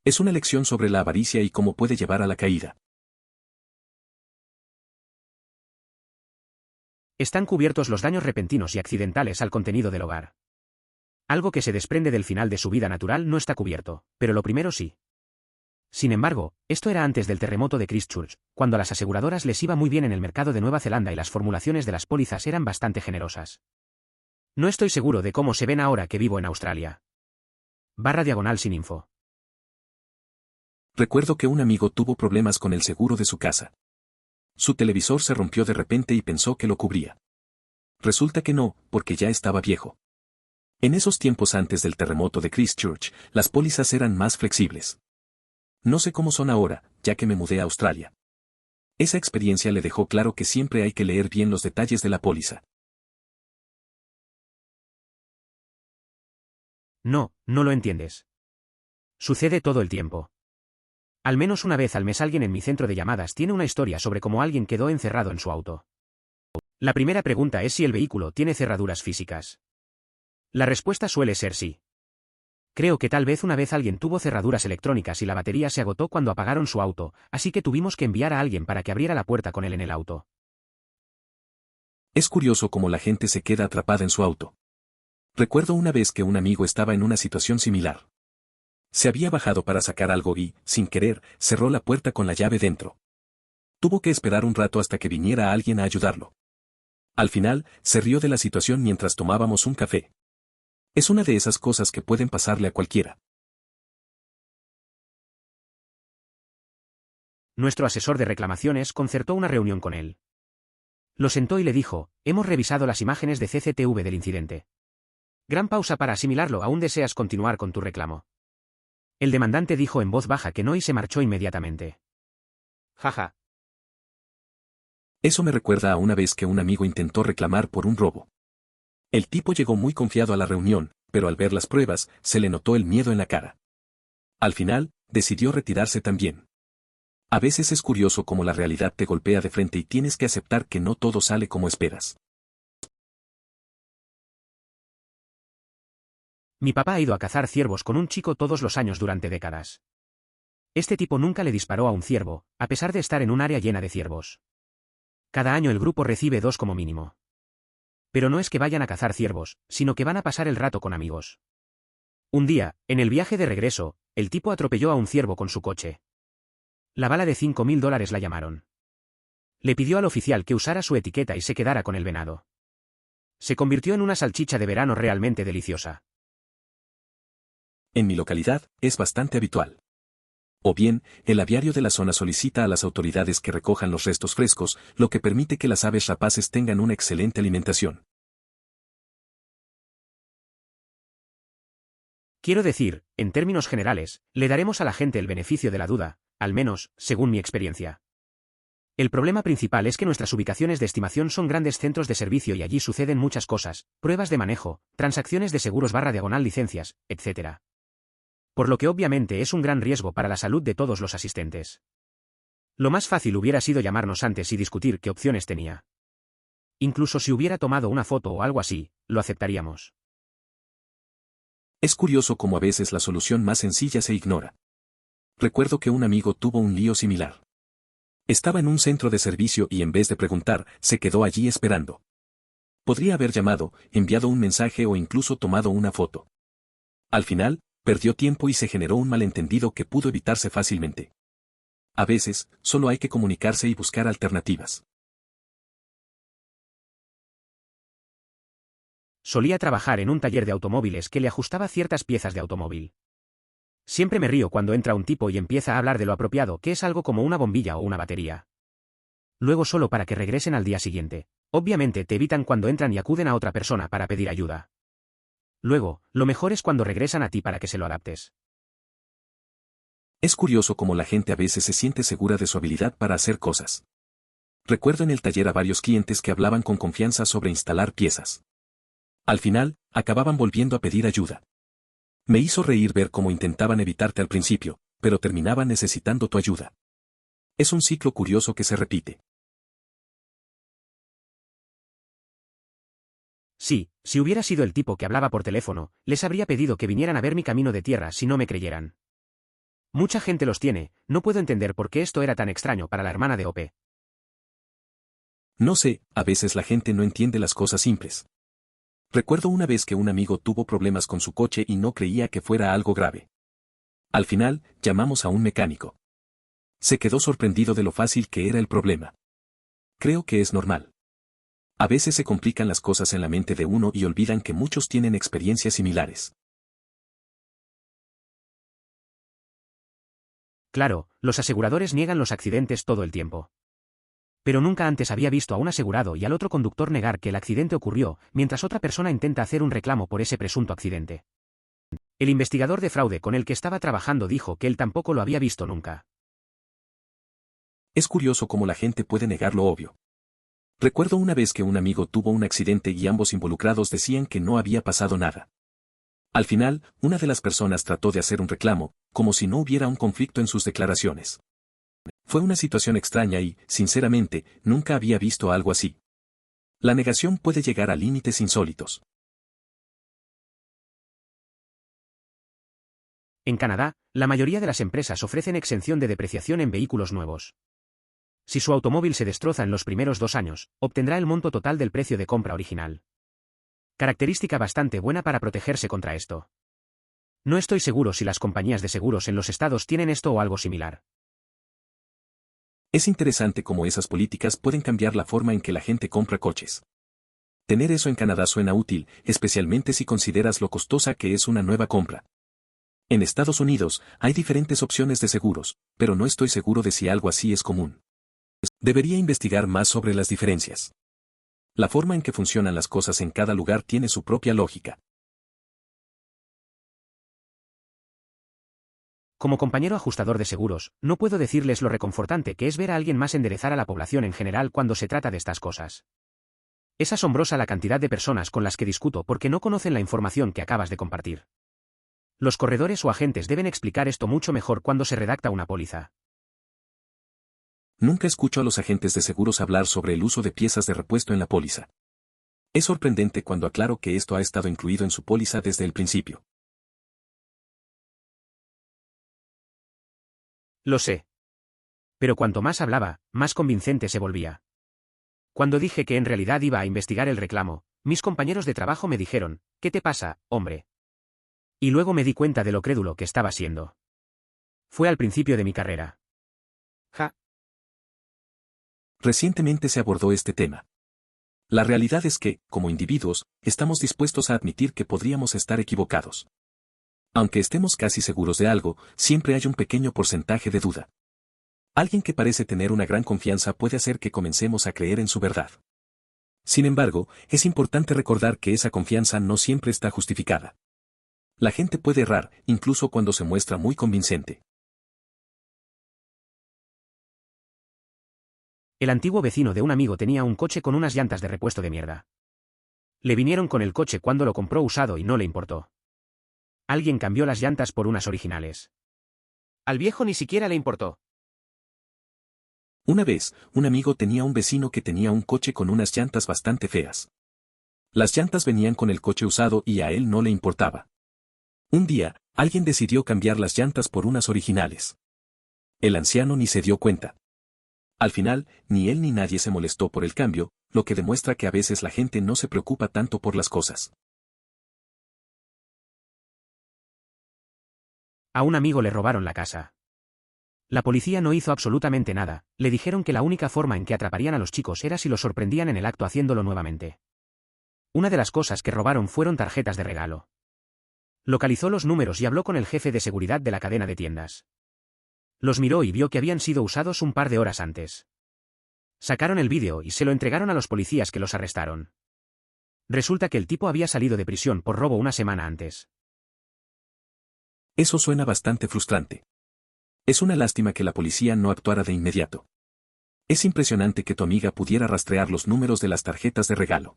B: Es una lección sobre la avaricia y cómo puede llevar a la caída.
A: Están cubiertos los daños repentinos y accidentales al contenido del hogar. Algo que se desprende del final de su vida natural no está cubierto, pero lo primero sí. Sin embargo, esto era antes del terremoto de Christchurch, cuando a las aseguradoras les iba muy bien en el mercado de Nueva Zelanda y las formulaciones de las pólizas eran bastante generosas. No estoy seguro de cómo se ven ahora que vivo en Australia. /sin info.
B: Recuerdo que un amigo tuvo problemas con el seguro de su casa. Su televisor se rompió de repente y pensó que lo cubría. Resulta que no, porque ya estaba viejo. En esos tiempos antes del terremoto de Christchurch, las pólizas eran más flexibles. No sé cómo son ahora, ya que me mudé a Australia. Esa experiencia le dejó claro que siempre hay que leer bien los detalles de la póliza.
A: No, no lo entiendes. Sucede todo el tiempo. Al menos una vez al mes alguien en mi centro de llamadas tiene una historia sobre cómo alguien quedó encerrado en su auto. La primera pregunta es si el vehículo tiene cerraduras físicas. La respuesta suele ser sí. Creo que tal vez una vez alguien tuvo cerraduras electrónicas y la batería se agotó cuando apagaron su auto, así que tuvimos que enviar a alguien para que abriera la puerta con él en el auto.
B: Es curioso cómo la gente se queda atrapada en su auto. Recuerdo una vez que un amigo estaba en una situación similar. Se había bajado para sacar algo y, sin querer, cerró la puerta con la llave dentro. Tuvo que esperar un rato hasta que viniera alguien a ayudarlo. Al final, se rió de la situación mientras tomábamos un café. Es una de esas cosas que pueden pasarle a cualquiera.
A: Nuestro asesor de reclamaciones concertó una reunión con él. Lo sentó y le dijo, hemos revisado las imágenes de CCTV del incidente. Gran pausa para asimilarlo, ¿aún deseas continuar con tu reclamo? El demandante dijo en voz baja que no y se marchó inmediatamente. Jaja.
B: Eso me recuerda a una vez que un amigo intentó reclamar por un robo. El tipo llegó muy confiado a la reunión, pero al ver las pruebas, se le notó el miedo en la cara. Al final, decidió retirarse también. A veces es curioso cómo la realidad te golpea de frente y tienes que aceptar que no todo sale como esperas.
A: Mi papá ha ido a cazar ciervos con un chico todos los años durante décadas. Este tipo nunca le disparó a un ciervo, a pesar de estar en un área llena de ciervos. Cada año el grupo recibe 2 como mínimo. Pero no es que vayan a cazar ciervos, sino que van a pasar el rato con amigos. Un día, en el viaje de regreso, el tipo atropelló a un ciervo con su coche. La bala de $5.000 la llamaron. Le pidió al oficial que usara su etiqueta y se quedara con el venado. Se convirtió en una salchicha de verano realmente deliciosa.
B: En mi localidad, es bastante habitual. O bien, el aviario de la zona solicita a las autoridades que recojan los restos frescos, lo que permite que las aves rapaces tengan una excelente alimentación.
A: Quiero decir, en términos generales, le daremos a la gente el beneficio de la duda, al menos, según mi experiencia. El problema principal es que nuestras ubicaciones de estimación son grandes centros de servicio y allí suceden muchas cosas, pruebas de manejo, transacciones de seguros / licencias, etc. Por lo que obviamente es un gran riesgo para la salud de todos los asistentes. Lo más fácil hubiera sido llamarnos antes y discutir qué opciones tenía. Incluso si hubiera tomado una foto o algo así, lo aceptaríamos.
B: Es curioso cómo a veces la solución más sencilla se ignora. Recuerdo que un amigo tuvo un lío similar. Estaba en un centro de servicio y en vez de preguntar, se quedó allí esperando. Podría haber llamado, enviado un mensaje o incluso tomado una foto. Al final, perdió tiempo y se generó un malentendido que pudo evitarse fácilmente. A veces, solo hay que comunicarse y buscar alternativas.
A: Solía trabajar en un taller de automóviles que le ajustaba ciertas piezas de automóvil. Siempre me río cuando entra un tipo y empieza a hablar de lo apropiado que es algo como una bombilla o una batería. Luego solo para que regresen al día siguiente. Obviamente te evitan cuando entran y acuden a otra persona para pedir ayuda. Luego, lo mejor es cuando regresan a ti para que se lo adaptes.
B: Es curioso cómo la gente a veces se siente segura de su habilidad para hacer cosas. Recuerdo en el taller a varios clientes que hablaban con confianza sobre instalar piezas. Al final, acababan volviendo a pedir ayuda. Me hizo reír ver cómo intentaban evitarte al principio, pero terminaban necesitando tu ayuda. Es un ciclo curioso que se repite.
A: Sí, si hubiera sido el tipo que hablaba por teléfono, les habría pedido que vinieran a ver mi camino de tierra si no me creyeran. Mucha gente los tiene, no puedo entender por qué esto era tan extraño para la hermana de OP.
B: No sé, a veces la gente no entiende las cosas simples. Recuerdo una vez que un amigo tuvo problemas con su coche y no creía que fuera algo grave. Al final, llamamos a un mecánico. Se quedó sorprendido de lo fácil que era el problema. Creo que es normal. A veces se complican las cosas en la mente de uno y olvidan que muchos tienen experiencias similares.
A: Claro, los aseguradores niegan los accidentes todo el tiempo. Pero nunca antes había visto a un asegurado y al otro conductor negar que el accidente ocurrió, mientras otra persona intenta hacer un reclamo por ese presunto accidente. El investigador de fraude con el que estaba trabajando dijo que él tampoco lo había visto nunca.
B: Es curioso cómo la gente puede negar lo obvio. Recuerdo una vez que un amigo tuvo un accidente y ambos involucrados decían que no había pasado nada. Al final, una de las personas trató de hacer un reclamo, como si no hubiera un conflicto en sus declaraciones. Fue una situación extraña y, sinceramente, nunca había visto algo así. La negación puede llegar a límites insólitos.
A: En Canadá, la mayoría de las empresas ofrecen exención de depreciación en vehículos nuevos. Si su automóvil se destroza en los primeros 2 años, obtendrá el monto total del precio de compra original. Característica bastante buena para protegerse contra esto. No estoy seguro si las compañías de seguros en los estados tienen esto o algo similar.
B: Es interesante cómo esas políticas pueden cambiar la forma en que la gente compra coches. Tener eso en Canadá suena útil, especialmente si consideras lo costosa que es una nueva compra. En Estados Unidos, hay diferentes opciones de seguros, pero no estoy seguro de si algo así es común. Debería investigar más sobre las diferencias. La forma en que funcionan las cosas en cada lugar tiene su propia lógica.
A: Como compañero ajustador de seguros, no puedo decirles lo reconfortante que es ver a alguien más enderezar a la población en general cuando se trata de estas cosas. Es asombrosa la cantidad de personas con las que discuto porque no conocen la información que acabas de compartir. Los corredores o agentes deben explicar esto mucho mejor cuando se redacta una póliza.
B: Nunca escucho a los agentes de seguros hablar sobre el uso de piezas de repuesto en la póliza. Es sorprendente cuando aclaro que esto ha estado incluido en su póliza desde el principio.
A: Lo sé. Pero cuanto más hablaba, más convincente se volvía. Cuando dije que en realidad iba a investigar el reclamo, mis compañeros de trabajo me dijeron, ¿qué te pasa, hombre? Y luego me di cuenta de lo crédulo que estaba siendo. Fue al principio de mi carrera. Ja.
B: Recientemente se abordó este tema. La realidad es que, como individuos, estamos dispuestos a admitir que podríamos estar equivocados. Aunque estemos casi seguros de algo, siempre hay un pequeño porcentaje de duda. Alguien que parece tener una gran confianza puede hacer que comencemos a creer en su verdad. Sin embargo, es importante recordar que esa confianza no siempre está justificada. La gente puede errar, incluso cuando se muestra muy convincente.
A: El antiguo vecino de un amigo tenía un coche con unas llantas de repuesto de mierda. Le vinieron con el coche cuando lo compró usado y no le importó. Alguien cambió las llantas por unas originales. Al viejo ni siquiera le importó.
B: Una vez, un amigo tenía un vecino que tenía un coche con unas llantas bastante feas. Las llantas venían con el coche usado y a él no le importaba. Un día, alguien decidió cambiar las llantas por unas originales. El anciano ni se dio cuenta. Al final, ni él ni nadie se molestó por el cambio, lo que demuestra que a veces la gente no se preocupa tanto por las cosas.
A: A un amigo le robaron la casa. La policía no hizo absolutamente nada, le dijeron que la única forma en que atraparían a los chicos era si los sorprendían en el acto haciéndolo nuevamente. Una de las cosas que robaron fueron tarjetas de regalo. Localizó los números y habló con el jefe de seguridad de la cadena de tiendas. Los miró y vio que habían sido usados un par de horas antes. Sacaron el vídeo y se lo entregaron a los policías que los arrestaron. Resulta que el tipo había salido de prisión por robo una semana antes.
B: Eso suena bastante frustrante. Es una lástima que la policía no actuara de inmediato. Es impresionante que tu amiga pudiera rastrear los números de las tarjetas de regalo.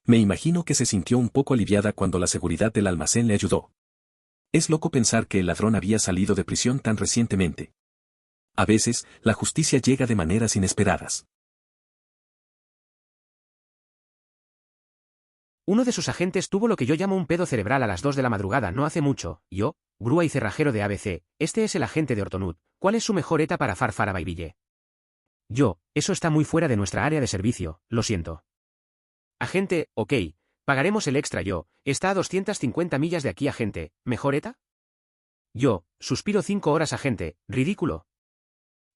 B: Me imagino que se sintió un poco aliviada cuando la seguridad del almacén le ayudó. Es loco pensar que el ladrón había salido de prisión tan recientemente. A veces, la justicia llega de maneras inesperadas.
A: Uno de sus agentes tuvo lo que yo llamo un pedo cerebral a las 2 de la madrugada no hace mucho. Yo, grúa y cerrajero de ABC, este es el agente de Ortonud. ¿Cuál es su mejor ETA para Farfara Baibille? Yo, eso está muy fuera de nuestra área de servicio, lo siento. Agente, ok, pagaremos el extra. Yo, está a 250 millas de aquí. Agente, ¿mejor ETA? Yo, suspiro 5 horas. Agente, ridículo.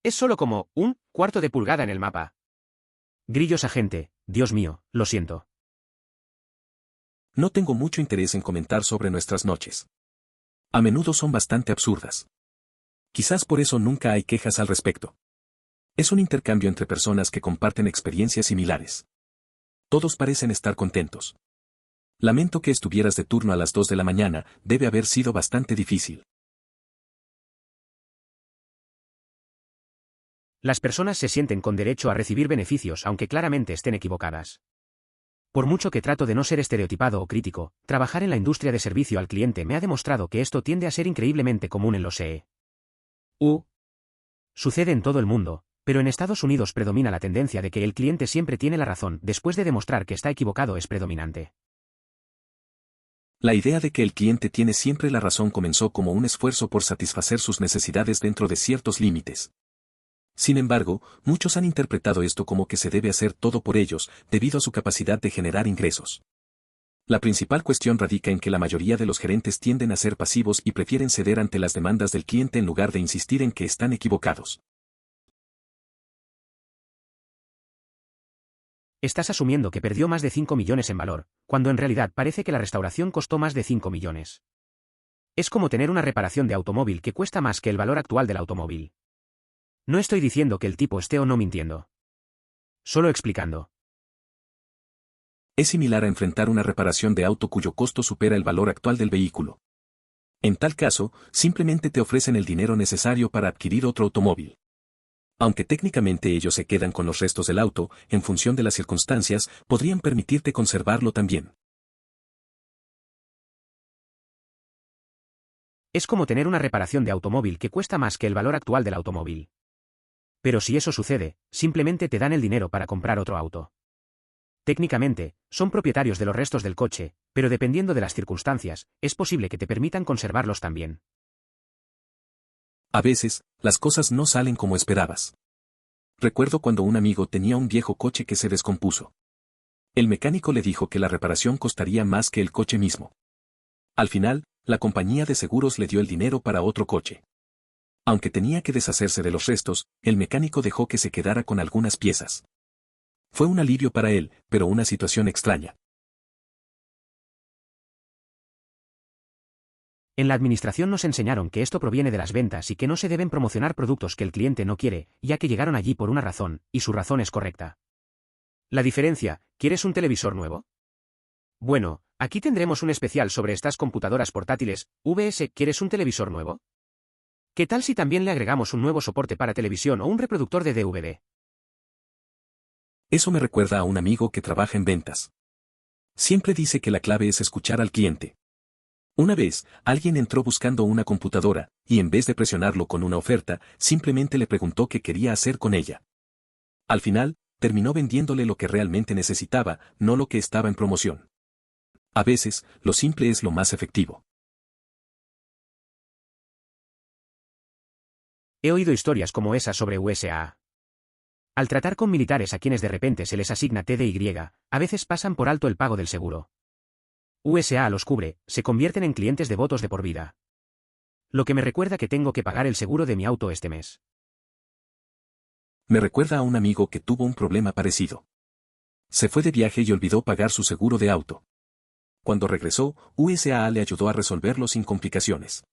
A: Es solo como un cuarto de pulgada en el mapa. Grillos. Agente, Dios mío, lo siento.
B: No tengo mucho interés en comentar sobre nuestras noches. A menudo son bastante absurdas. Quizás por eso nunca hay quejas al respecto. Es un intercambio entre personas que comparten experiencias similares. Todos parecen estar contentos. Lamento que estuvieras de turno a las 2 de la mañana, debe haber sido bastante difícil.
A: Las personas se sienten con derecho a recibir beneficios aunque claramente estén equivocadas. Por mucho que trato de no ser estereotipado o crítico, trabajar en la industria de servicio al cliente me ha demostrado que esto tiende a ser increíblemente común en los EU. Sucede en todo el mundo, pero en Estados Unidos predomina la tendencia de que el cliente siempre tiene la razón después de demostrar que está equivocado es predominante.
B: La idea de que el cliente tiene siempre la razón comenzó como un esfuerzo por satisfacer sus necesidades dentro de ciertos límites. Sin embargo, muchos han interpretado esto como que se debe hacer todo por ellos, debido a su capacidad de generar ingresos. La principal cuestión radica en que la mayoría de los gerentes tienden a ser pasivos y prefieren ceder ante las demandas del cliente en lugar de insistir en que están equivocados.
A: Estás asumiendo que perdió más de 5 millones en valor, cuando en realidad parece que la restauración costó más de 5 millones. Es como tener una reparación de automóvil que cuesta más que el valor actual del automóvil. No estoy diciendo que el tipo esté o no mintiendo. Solo explicando.
B: Es similar a enfrentar una reparación de auto cuyo costo supera el valor actual del vehículo. En tal caso, simplemente te ofrecen el dinero necesario para adquirir otro automóvil. Aunque técnicamente ellos se quedan con los restos del auto, en función de las circunstancias, podrían permitirte conservarlo también.
A: Es como tener una reparación de automóvil que cuesta más que el valor actual del automóvil. Pero si eso sucede, simplemente te dan el dinero para comprar otro auto. Técnicamente, son propietarios de los restos del coche, pero dependiendo de las circunstancias, es posible que te permitan conservarlos también.
B: A veces, las cosas no salen como esperabas. Recuerdo cuando un amigo tenía un viejo coche que se descompuso. El mecánico le dijo que la reparación costaría más que el coche mismo. Al final, la compañía de seguros le dio el dinero para otro coche. Aunque tenía que deshacerse de los restos, el mecánico dejó que se quedara con algunas piezas. Fue un alivio para él, pero una situación extraña.
A: En la administración nos enseñaron que esto proviene de las ventas y que no se deben promocionar productos que el cliente no quiere, ya que llegaron allí por una razón, y su razón es correcta. La diferencia, ¿quieres un televisor nuevo? Bueno, aquí tendremos un especial sobre estas computadoras portátiles. VS, ¿quieres un televisor nuevo? ¿Qué tal si también le agregamos un nuevo soporte para televisión o un reproductor de DVD?
B: Eso me recuerda a un amigo que trabaja en ventas. Siempre dice que la clave es escuchar al cliente. Una vez, alguien entró buscando una computadora, y en vez de presionarlo con una oferta, simplemente le preguntó qué quería hacer con ella. Al final, terminó vendiéndole lo que realmente necesitaba, no lo que estaba en promoción. A veces, lo simple es lo más efectivo.
A: He oído historias como esa sobre USA. Al tratar con militares a quienes de repente se les asigna TDY, a veces pasan por alto el pago del seguro. USA los cubre, se convierten en clientes devotos de por vida. Lo que me recuerda que tengo que pagar el seguro de mi auto este mes.
B: Me recuerda a un amigo que tuvo un problema parecido. Se fue de viaje y olvidó pagar su seguro de auto. Cuando regresó, USA le ayudó a resolverlo sin complicaciones.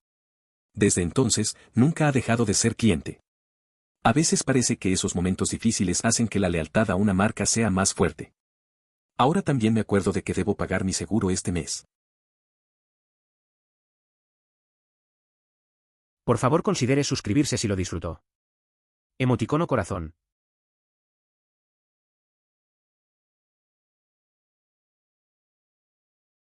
B: Desde entonces, nunca ha dejado de ser cliente. A veces parece que esos momentos difíciles hacen que la lealtad a una marca sea más fuerte. Ahora también me acuerdo de que debo pagar mi seguro este mes.
A: Por favor considere suscribirse si lo disfrutó. Emoticono corazón.